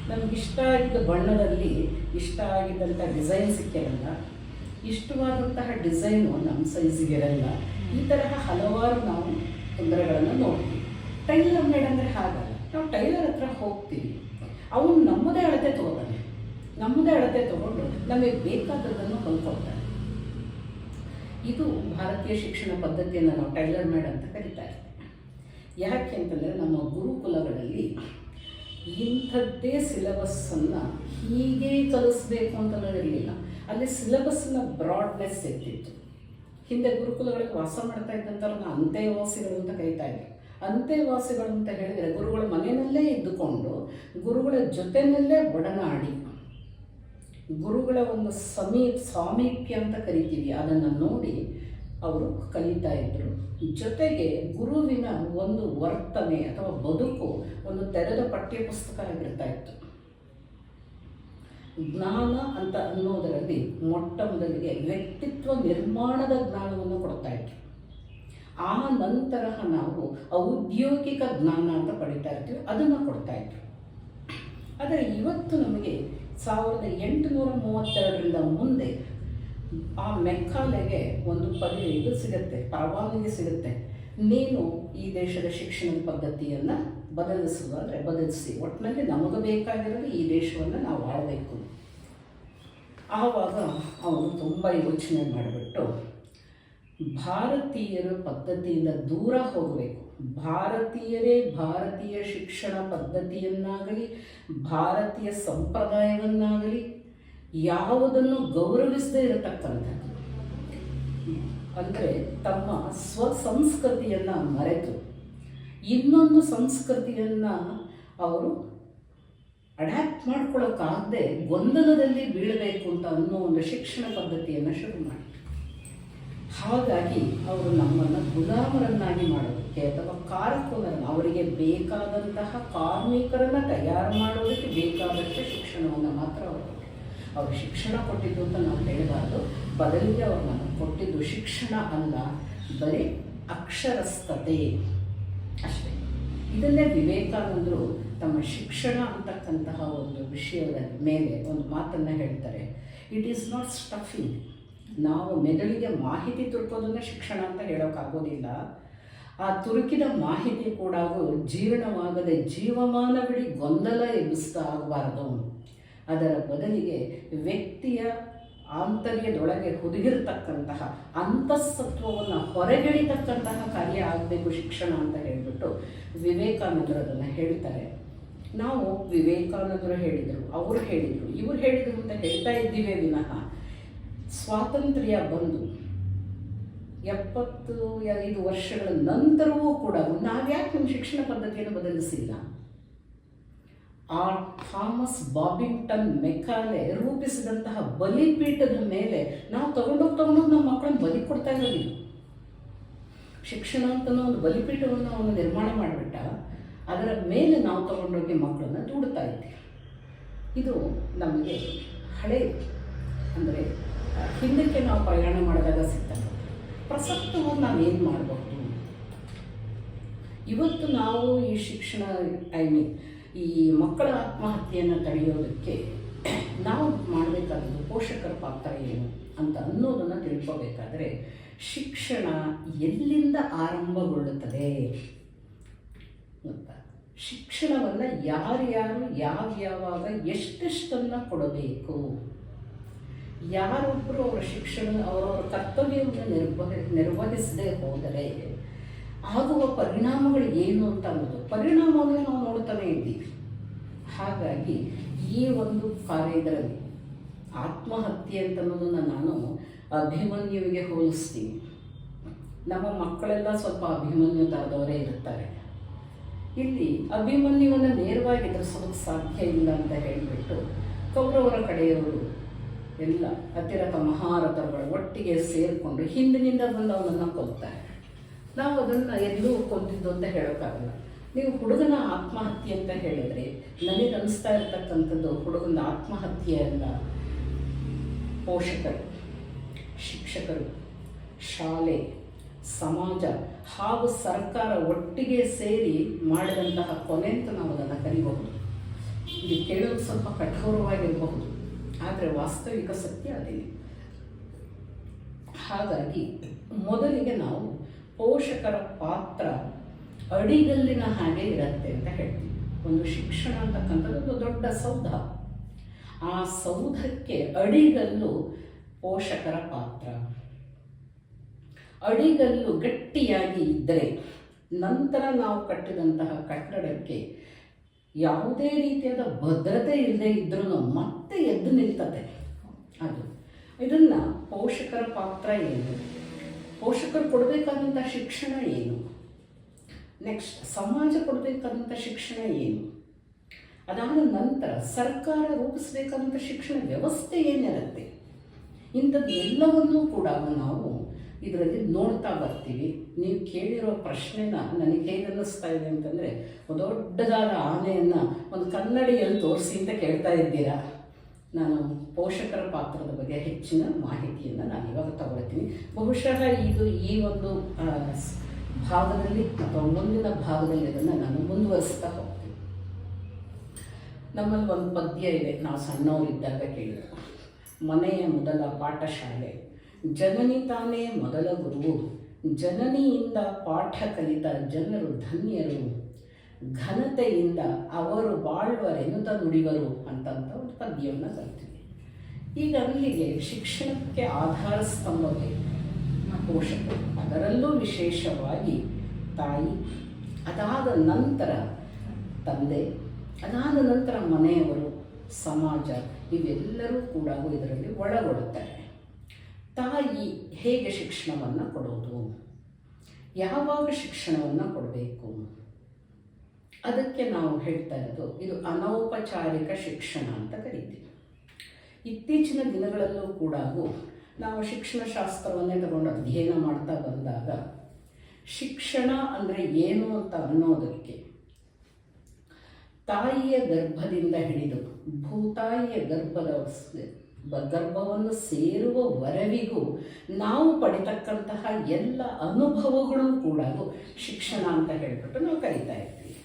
ನಮಗಿಷ್ಟ ಆಗಿದ್ದ ಬಣ್ಣದಲ್ಲಿ ಇಷ್ಟ ಆಗಿದ್ದಂಥ ಡಿಸೈನ್ ಸಿಕ್ಕಿರಲ್ಲ, ಇಷ್ಟವಾದಂತಹ ಡಿಸೈನು ನಮ್ಮ ಸೈಜಿಗಿರಲ್ಲ. ಈ ತರಹ ಹಲವಾರು ನಾವು ತೊಂದರೆಗಳನ್ನು ನೋಡ್ತೀವಿ. ಟೈಲರ್ ಮೇಡ್ ಅಂದರೆ ಹಾಗಲ್ಲ. ನಾವು ಟೈಲರ್ ಹತ್ರ ಹೋಗ್ತೀವಿ, ಅವನು ನಮ್ಮದೇ ಅಳತೆ ತೊಗೋತಾನೆ, ನಮ್ಮದೇ ಅಳತೆ ತೊಗೊಂಡು ನಮಗೆ ಬೇಕಾದದ್ದನ್ನು ಹೊಲ್ಕೊಡ್ತಾನೆ. ಇದು ಭಾರತೀಯ ಶಿಕ್ಷಣ ಪದ್ಧತಿಯನ್ನು ನಾವು ಟೈಲರ್ ಮೇಡ್ ಅಂತ ಕರೀತಾ ಇರ್ತೀವಿ. ಯಾಕೆ ಅಂತಂದರೆ ನಮ್ಮ ಗುರುಕುಲಗಳಲ್ಲಿ ಇಂಥದ್ದೇ ಸಿಲೆಬಸ್ಸನ್ನು ಹೀಗೆ ಕಲಿಸ್ಬೇಕು ಅಂತ ಇರಲಿಲ್ಲ. ಅಲ್ಲಿ ಸಿಲೆಬಸ್ನ ಬ್ರಾಡ್ನೆಸ್ ಇರ್ತಿತ್ತು. ಹಿಂದೆ ಗುರುಕುಲಗಳಿಗೆ ವಾಸ ಮಾಡ್ತಾ ಇದ್ದಂಥವ್ರನ್ನ ಅಂತೆವಾಸಿಗಳು ಅಂತ ಕರೀತಾ ಇದ್ರು. ಅಂತೆವಾಸಿಗಳು ಅಂತ ಹೇಳಿದರೆ ಗುರುಗಳ ಮನೆಯಲ್ಲೇ ಇದ್ದುಕೊಂಡು ಗುರುಗಳ ಜೊತೆಯಲ್ಲೇ ಒಡನಾಡಿ ಗುರುಗಳ ಒಂದು ಸಾಮೀಪ್ಯ ಅಂತ ಕರಿತೀವಿ, ಅದನ್ನು ನೋಡಿ ಅವರು ಕಲಿತಾ ಇದ್ದರು. ಜೊತೆಗೆ ಗುರುವಿನ ಒಂದು ವರ್ತನೆ ಅಥವಾ ಬದುಕು ಒಂದು ತೆರೆದ ಪಠ್ಯಪುಸ್ತಕ ಆಗಿರ್ತಾ ಇತ್ತು. ಜ್ಞಾನ ಅಂತ ಅನ್ನೋದರಲ್ಲಿ ಮೊಟ್ಟ ಮೊದಲಿಗೆ ವ್ಯಕ್ತಿತ್ವ ನಿರ್ಮಾಣದ ಜ್ಞಾನವನ್ನು ಕೊಡ್ತಾ ಇದ್ರು. ಆ ನಂತರ ನಾವು ಔದ್ಯೋಗಿಕ ಜ್ಞಾನ ಅಂತ ಪಡಿತಾ ಇರ್ತೀವಿ, ಅದನ್ನು ಕೊಡ್ತಾ ಇದ್ರು. ಆದರೆ ಇವತ್ತು ನಮಗೆ 1832ರಿಂದ ಮುಂದೆ ಆ ಮೆಕ್ಕಾಲೆಗೆ ಒಂದು ಇದು ಸಿಗುತ್ತೆ, ಪರವಾನಗಿ ಸಿಗುತ್ತೆ. ನೀನು ಈ ದೇಶದ ಶಿಕ್ಷಣದ ಪದ್ಧತಿಯನ್ನು ಬದಲಿಸುವುದಾದರೆ ಬದಲಿಸಿ, ಒಟ್ಟಿನಲ್ಲಿ ನಮಗೆ ಬೇಕಾಗಿರೋದು ಈ ದೇಶವನ್ನು ನಾವು ಆಳಬೇಕು. ಆವಾಗ ಅವನು ತುಂಬ ಯೋಚನೆ ಮಾಡಿಬಿಟ್ಟು ಭಾರತೀಯರ ಪದ್ಧತಿಯಿಂದ ದೂರ ಹೋಗಬೇಕು, ಭಾರತೀಯರೇ ಭಾರತೀಯ ಶಿಕ್ಷಣ ಪದ್ಧತಿಯನ್ನಾಗಲಿ ಭಾರತೀಯ ಸಂಪ್ರದಾಯವನ್ನಾಗಲಿ ಯಾವುದನ್ನು ಗೌರವಿಸದೇ ಇರತಕ್ಕಂಥದ್ದು, ಅಂದರೆ ತಮ್ಮ ಸ್ವಸಂಸ್ಕೃತಿಯನ್ನು ಮರೆತು ಇನ್ನೊಂದು ಸಂಸ್ಕೃತಿಯನ್ನು ಅವರು ಅಡ್ಯಾಪ್ಟ್ ಮಾಡ್ಕೊಳ್ಳೋಕ್ಕಾಗದೆ ಗೊಂದಲದಲ್ಲಿ ಬೀಳಬೇಕು ಅಂತ ಅನ್ನೋ ಒಂದು ಶಿಕ್ಷಣ ಪದ್ಧತಿಯನ್ನು ಶುರು ಮಾಡಿ, ಹಾಗಾಗಿ ಅವರು ನಮ್ಮನ್ನು ಗುಲಾಮರನ್ನಾಗಿ ಮಾಡೋದಕ್ಕೆ ಅಥವಾ ಕಾರಕುಲರನ್ನು, ಅವರಿಗೆ ಬೇಕಾದಂತಹ ಕಾರ್ಮಿಕರನ್ನು ತಯಾರು ಮಾಡೋದಕ್ಕೆ ಬೇಕಾದಷ್ಟು ಶಿಕ್ಷಣವನ್ನು ಮಾತ್ರ ಅವರು ಶಿಕ್ಷಣ ಕೊಟ್ಟಿದ್ದು ಅಂತ ನಾವು ಹೇಳಬಾರ್ದು. ಬದಲಿಗೆ ಅವರು ನಮಗೆ ಕೊಟ್ಟಿದ್ದು ಶಿಕ್ಷಣ ಅಲ್ಲ, ಬರೀ ಅಕ್ಷರಸ್ಥತೆ ಅಷ್ಟೇ. ಇದನ್ನೇ ವಿವೇಕಾನಂದರು ತಮ್ಮ ಶಿಕ್ಷಣ ಅಂತಕ್ಕಂತಹ ಒಂದು ವಿಷಯದ ಮೇಲೆ ಒಂದು ಮಾತನ್ನು ಹೇಳ್ತಾರೆ, ಇಟ್ ಈಸ್ ನಾಟ್ ಸ್ಟಫಿಂಗ್. ನಾವು ಮೆದುಳಿಗೆ ಮಾಹಿತಿ ತುರುಕೋದನ್ನು ಶಿಕ್ಷಣ ಅಂತ ಹೇಳೋಕ್ಕಾಗೋದಿಲ್ಲ. ಆ ತುರುಕಿದ ಮಾಹಿತಿ ಕೂಡ ಜೀರ್ಣವಾಗದೆ ಜೀವಮಾನವಿಡೀ ಗೊಂದಲ ಎಬ್ಬಿಸ್ತಾ ಆಗಬಾರದು. ಅದರ ಬದಲಿಗೆ ವ್ಯಕ್ತಿಯ ಆಂತರ್ಯದೊಳಗೆ ಹುದುಗಿರ್ತಕ್ಕಂತಹ ಅಂತಃಸತ್ವವನ್ನು ಹೊರಗೆಳಿತಕ್ಕಂತಹ ಕಾರ್ಯ ಆಗಬೇಕು ಶಿಕ್ಷಣ ಅಂತ ಹೇಳಿಬಿಟ್ಟು ವಿವೇಕಾನಂದರು ಅದನ್ನು ಹೇಳ್ತಾರೆ. ನಾವು ವಿವೇಕಾನಂದರು ಹೇಳಿದರು, ಅವರು ಹೇಳಿದರು, ಇವರು ಹೇಳಿದರು ಅಂತ ಹೇಳ್ತಾ ಇದ್ದೀವಿ ವಿನಃ ಸ್ವಾತಂತ್ರ್ಯ ಬಂದು 75 ವರ್ಷಗಳ ನಂತರವೂ ಕೂಡ ನಾವ್ಯಾಕೆ ನಮ್ಮ ಶಿಕ್ಷಣ ಪದ್ಧತಿಯನ್ನು ಬದಲಿಸಿಲ್ಲ? ಆ ಥಾಮಸ್ ಬಾಬಿಂಗ್ಟನ್ ಮೆಕಾಲೆ ರೂಪಿಸಿದಂತಹ ಬಲಿಪೀಠದ ಮೇಲೆ ನಾವು ತಗೊಂಡೋಗಿ ನಮ್ಮ ಮಕ್ಕಳನ್ನು ಬಲಿ ಕೊಡ್ತಾ ಇರೋದಿಲ್ಲ. ಶಿಕ್ಷಣ ಅಂತನೋ ಒಂದು ಬಲಿಪೀಠವನ್ನು ಅವನು ನಿರ್ಮಾಣ ಮಾಡಿಬಿಟ್ಟ, ಅದರ ಮೇಲೆ ನಾವು ತಗೊಂಡೋಗಿ ಮಕ್ಕಳನ್ನು ದೂಡ್ತಾ ಇದ್ದೀವಿ. ಇದು ನಮಗೆ ಹಳೆ, ಅಂದರೆ ಹಿಂದಕ್ಕೆ ನಾವು ಪ್ರಯಾಣ ಮಾಡಿದಾಗ ಸಿಗ್ತದೆ. ಪ್ರಸಕ್ತವಾಗಿ ನಾವೇನು ಮಾಡಬಹುದು? ಇವತ್ತು ನಾವು ಈ ಶಿಕ್ಷಣ ಈ ಮಕ್ಕಳ ಆತ್ಮಹತ್ಯೆಯನ್ನು ತಡೆಯೋದಕ್ಕೆ ನಾವು ಮಾಡಬೇಕಾದ್ದು ಪೋಷಕರ ಪಾತ್ರ ಏನು ಅಂತ ಅನ್ನೋದನ್ನು ತಿಳ್ಕೋಬೇಕಾದ್ರೆ ಶಿಕ್ಷಣ ಎಲ್ಲಿಂದ ಆರಂಭಗೊಳ್ಳುತ್ತದೆ? ಅಂತ. ಶಿಕ್ಷಣವನ್ನು ಯಾರ್ಯಾರು ಯಾವ್ಯಾವಾಗ ಎಷ್ಟೆಷ್ಟನ್ನು ಕೊಡಬೇಕು, ಯಾರೊಬ್ಬರು ಅವರ ಶಿಕ್ಷಣ ಅವರವರ ಕರ್ತವ್ಯವನ್ನು ನಿರ್ವಹಿಸದೆ ಹೋದರೆ ಆಗುವ ಪರಿಣಾಮಗಳು ಏನು ಅಂತ ಅನ್ನೋದು ಪರಿಣಾಮವನ್ನು ನಾವು ನೋಡ್ತಾನೆ ಇದ್ದೀವಿ. ಹಾಗಾಗಿ ಈ ಒಂದು ಕಾರ್ಯದಲ್ಲಿ ಆತ್ಮಹತ್ಯೆ ಅಂತ ಅನ್ನೋದನ್ನು ನಾನು ಅಭಿಮನ್ಯುವಿಗೆ ಹೋಲಿಸ್ತೀನಿ. ನಮ್ಮ ಮಕ್ಕಳೆಲ್ಲ ಸ್ವಲ್ಪ ಅಭಿಮನ್ಯು ಥರದವರೇ ಇರ್ತಾರೆ. ಇಲ್ಲಿ ಅಭಿಮನ್ಯುವನ್ನು ನೇರವಾಗಿ ಎದುರಿಸೋದಕ್ಕೆ ಸಾಧ್ಯ ಇಲ್ಲ ಅಂತ ಹೇಳಿಬಿಟ್ಟು ಕೌರವರ ಕಡೆಯವರು ಎಲ್ಲ ಅತಿರಥ ಮಹಾರಥಗಳು ಒಟ್ಟಿಗೆ ಸೇರಿಕೊಂಡು ಹಿಂದಿನಿಂದ ಬಂದು ಅವನನ್ನು ಕೊಲ್ತಾರೆ. ನಾವು ಅದನ್ನು ಎಲ್ಲೂ ಕೊಂದಿದ್ದು ಅಂತ ಹೇಳೋಕ್ಕಾಗಲ್ಲ. ನೀವು ಹುಡುಗನ ಆತ್ಮಹತ್ಯೆ ಅಂತ ಹೇಳಿದರೆ ನನಗೆ ಅನಿಸ್ತಾ ಇರತಕ್ಕಂಥದ್ದು ಹುಡುಗನ ಆತ್ಮಹತ್ಯೆ ಅಲ್ಲ, ಪೋಷಕರು, ಶಿಕ್ಷಕರು, ಶಾಲೆ, ಸಮಾಜ ಹಾಗೂ ಸರ್ಕಾರ ಒಟ್ಟಿಗೆ ಸೇರಿ ಮಾಡಿದಂತಹ ಕೊನೆ ಅಂತ ನಾವು ಅದನ್ನು ಕರಿಬಹುದು. ಇದು ಕೇಳೋದು ಸ್ವಲ್ಪ ಕಠೋರವಾಗಿರಬಹುದು, ಆದರೆ ವಾಸ್ತವಿಕ ಸತ್ಯ ಅದೇನೆ. ಹಾಗಾಗಿ ಮೊದಲಿಗೆ ನಾವು ಪೋಷಕರ ಪಾತ್ರ ಅಡಿಗಲ್ಲಿನ ಹಾಗೆ ಇರುತ್ತೆ ಅಂತ ಹೇಳ್ತೀವಿ. ಒಂದು ಶಿಕ್ಷಣ ಅಂತಕ್ಕಂಥದ್ದು ಒಂದು ದೊಡ್ಡ ಸೌಧ. ಆ ಸೌಧಕ್ಕೆ ಅಡಿಗಲ್ಲು ಪೋಷಕರ ಪಾತ್ರ. ಅಡಿಗಲ್ಲು ಗಟ್ಟಿಯಾಗಿ ಇದ್ದರೆ ನಂತರ ನಾವು ಕಟ್ಟಿದಂತಹ ಕಟ್ಟಡಕ್ಕೆ ಯಾವುದೇ ರೀತಿಯಾದ ಭದ್ರತೆ ಇಲ್ಲದೆ ಇದ್ರೂ ಮತ್ತೆ ಎದ್ದು ನಿಲ್ತದೆ. ಅದು ಇದನ್ನು ಪೋಷಕರ ಪಾತ್ರ ಏನು, ಪೋಷಕರು ಕೊಡಬೇಕಾದಂಥ ಶಿಕ್ಷಣ ಏನು, ನೆಕ್ಸ್ಟ್ ಸಮಾಜ ಕೊಡಬೇಕಾದಂಥ ಶಿಕ್ಷಣ ಏನು, ಅದಾದ ನಂತರ ಸರ್ಕಾರ ರೂಪಿಸಬೇಕಾದಂಥ ಶಿಕ್ಷಣ ವ್ಯವಸ್ಥೆ ಏನಿರುತ್ತೆ, ಇಂಥದ್ದು ಎಲ್ಲವನ್ನೂ ಕೂಡ ನಾವು ಇದರಲ್ಲಿ ನೋಡ್ತಾ ಬರ್ತೀವಿ. ನೀವು ಕೇಳಿರೋ ಪ್ರಶ್ನೆನ ನನಗೆ ಹೇಗೆ ಅನ್ನಿಸ್ತಾ ಇದೆ ಅಂತಂದರೆ, ದೊಡ್ಡದಾದ ಆನೆಯನ್ನು ಒಂದು ಕನ್ನಡಿಯಲ್ಲಿ ತೋರಿಸಿ ಅಂತ ಕೇಳ್ತಾ ಇದ್ದೀರಾ. ನಾನು ಪೋಷಕರ ಪಾತ್ರದ ಬಗ್ಗೆ ಹೆಚ್ಚಿನ ಮಾಹಿತಿಯನ್ನು ನಾನು ಇವಾಗ ತಗೊಳ್ತೀನಿ. ಬಹುಶಃ ಇದು ಈ ಒಂದು ಭಾಗದಲ್ಲಿ ಅಥವಾ ಮುಂದಿನ ಭಾಗದಲ್ಲಿ ಅದನ್ನು ನಾನು ಮುಂದುವರಿಸ್ತಾ ಹೋಗ್ತೀನಿ. ನಮ್ಮಲ್ಲಿ ಒಂದು ಪದ್ಯ ಇದೆ, ನಾವು ಸಣ್ಣವರಿದ್ದಾಗ ಕೇಳಿದ್ರು. ಮನೆಯ ಮೊದಲ ಪಾಠಶಾಲೆ, ಜನನಿ ತಾನೇ ಮೊದಲ ಗುರುವು, ಜನನಿಯಿಂದ ಪಾಠ ಕಲಿತ ಜನರು ಧನ್ಯರು, ಘನತೆಯಿಂದ ಅವರು ಬಾಳ್ವರೆನುತ ನುಡಿವರು ಅಂತಂತ ಒಂದು ಪದ್ಯವನ್ನು ಕಲ್ತೀವಿ. ಈಗ ಅಲ್ಲಿಗೆ ಶಿಕ್ಷಣಕ್ಕೆ ಆಧಾರ ಸ್ತಂಭವೇ ಪೋಷಕರು, ಅದರಲ್ಲೂ ವಿಶೇಷವಾಗಿ ತಾಯಿ, ಅದಾದ ನಂತರ ತಂದೆ, ಅದಾದ ನಂತರ ಮನೆಯವರು, ಸಮಾಜ, ಇವೆಲ್ಲರೂ ಕೂಡ ಇದರಲ್ಲಿ ಒಳಗೊಳ್ಳುತ್ತಾರೆ. ತಾಯಿ ಹೇಗೆ ಶಿಕ್ಷಣವನ್ನು ಕೊಡೋದು, ಯಾವಾಗ ಶಿಕ್ಷಣವನ್ನು ಕೊಡಬೇಕು, ಅದಕ್ಕೆ ನಾವು ಹೇಳ್ತಾ ಇರೋದು ಇದು ಅನೌಪಚಾರಿಕ ಶಿಕ್ಷಣ ಅಂತ ಕರಿತೀವಿ. ಇತ್ತೀಚಿನ ದಿನಗಳಲ್ಲೂ ಕೂಡ ನಾವು ಶಿಕ್ಷಣ ಶಾಸ್ತ್ರವನ್ನೇ ತಗೊಂಡು ಅಧ್ಯಯನ ಮಾಡ್ತಾ ಬಂದಾಗ ಶಿಕ್ಷಣ ಅಂದರೆ ಏನು ಅಂತ ಅನ್ನೋದಕ್ಕೆ ತಾಯಿಯ ಗರ್ಭದಿಂದ ಹಿಡಿದು ಭೂತಾಯಿಯ ಗರ್ಭವನ್ನು ಸೇರುವವರೆವಿಗೂ ನಾವು ಪಡಿತಕ್ಕಂತಹ ಎಲ್ಲ ಅನುಭವಗಳು ಕೂಡ ಶಿಕ್ಷಣ ಅಂತ ಹೇಳಿಬಿಟ್ಟು ನಾವು ಕರೀತಾ ಇರ್ತೀವಿ.